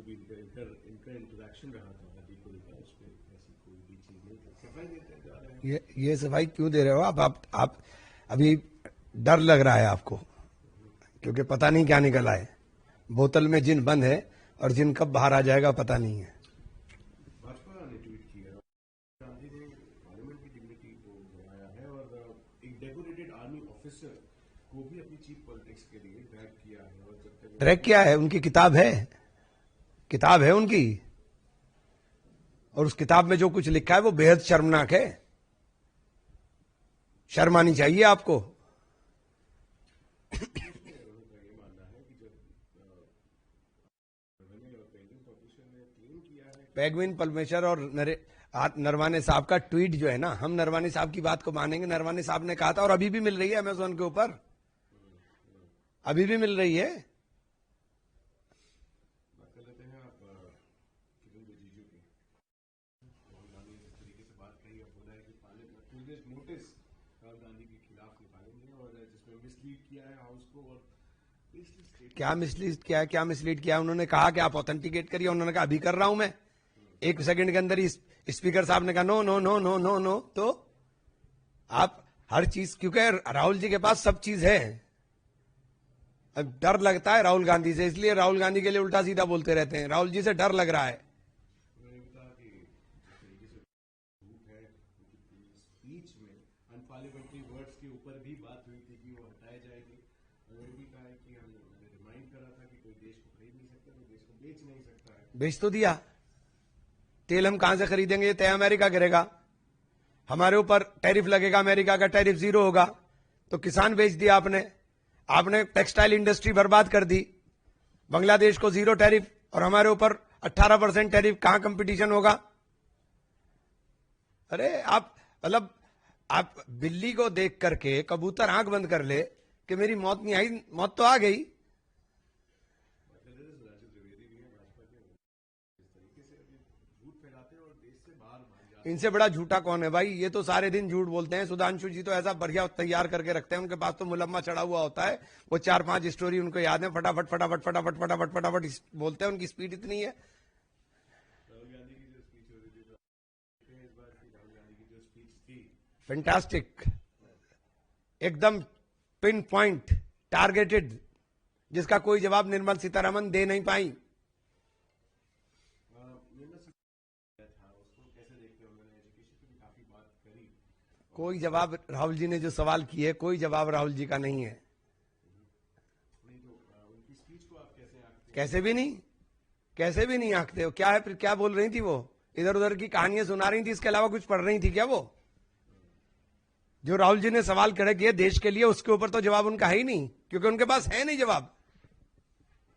जो भी इनका इनका इंटरेक्शन रहा था अभी को लेकर, उस पर ऐसी कोई भी चीज नहीं थी। सफाई देते जा रहे हैं। ये सफाई क्यों दे रहे हो आप अभी डर लग रहा है आपको, क्योंकि पता नहीं क्या निकल आए। बोतल में जिन बंद है और जिन कब बाहर आ जाएगा पता नहीं है। भाजपा ने ट्वीट किया, गांधी ने पार्लियामेंट की डिग्निटी को बढ़ाया है और एक डेकोरेटेड आर्मी ऑफिसर को भी अपनी चीफ पॉलिटिक्स के लिए ड्रैग किया है। और जब तक ड्रैग किया है, उनकी किताब है उनकी, और उस किताब में जो कुछ लिखा है वो बेहद शर्मनाक है। शर्म आनी चाहिए आपको। पेगविन परमेश्वर और नरवाने साहब का ट्वीट जो है ना, हम नरवाने साहब की बात को मानेंगे। नरवाने साहब ने कहा था, और अभी भी मिल रही है अमेज़न के ऊपर, अभी भी मिल रही है। बात कर लेते हैं आप किरण रिजिजू की। राहुल गांधी ने इस तरीके से बात कही, अब बोला है कि पार्लियामेंट नोटिस राहुल गांधी के खिलाफ निकालेंगे और जिसमें मिसलीड किया है हाउस को। और क्या मिसलीड किया है? उन्होंने कहा कि आप ऑथेंटिकेट करिए, उन्होंने कहा अभी कर रहा हूं मैं। 1 सेकंड के अंदर ही स्पीकर साहब ने कहा no no no no no no. तो आप हर चीज, क्योंकि राहुल जी के पास सब चीज है। अब डर लगता है राहुल गांधी से, इसलिए राहुल गांधी के लिए उल्टा सीधा बोलते रहते हैं। राहुल जी से डर लग रहा है। स्पीच में अनपार्लियामेंट्री वर्ड्स के ऊपर भी बात हुई थी कि वो हटाए जाएंगे। उन्होंने भी कहा है कि हमने रिमाइंड करा था कि कोई देश को खरीद नहीं सकता, कोई देश को बेच नहीं सकता है। बेच तो दिया। तेल हम कहां से खरीदेंगे? ये तय अमेरिका करेगा। हमारे ऊपर टैरिफ लगेगा, अमेरिका का टैरिफ 0 होगा। तो किसान बेच दिया आपने टेक्सटाइल इंडस्ट्री बर्बाद कर दी। बांग्लादेश को 0 टैरिफ और हमारे ऊपर 18% टैरिफ। कहां कंपटीशन होगा? अरे आप बिल्ली को देख करके कबूतर आंख बंद कर ले कि मेरी मौत नहीं आई, मौत तो आ गई। इनसे बड़ा झूठा कौन है भाई? ये तो सारे दिन झूठ बोलते हैं। सुधांशु जी तो ऐसा बढ़िया तैयार करके रखते हैं, उनके पास तो मुलम्मा चढ़ा हुआ होता है। वो 4-5 स्टोरी उनको याद है, फटाफट फटाफट फटाफट फटाफट फटाफट बोलते हैं। उनकी स्पीड इतनी है। फैंटास्टिक, एकदम पिन पॉइंट, टारगेटेड, जिसका कोई जवाब निर्मला सीतारमण दे नहीं पाई। कोई जवाब राहुल जी ने जो सवाल किए, कोई जवाब राहुल जी का नहीं है। कैसे भी नहीं आंकते हो। क्या है फिर? क्या बोल रही थी वो? इधर उधर की कहानियां सुना रही थी, इसके अलावा कुछ पढ़ रही थी क्या वो? जो राहुल जी ने सवाल खड़े किए देश के लिए, उसके ऊपर तो जवाब उनका है ही नहीं, क्योंकि उनके पास है नहीं जवाब।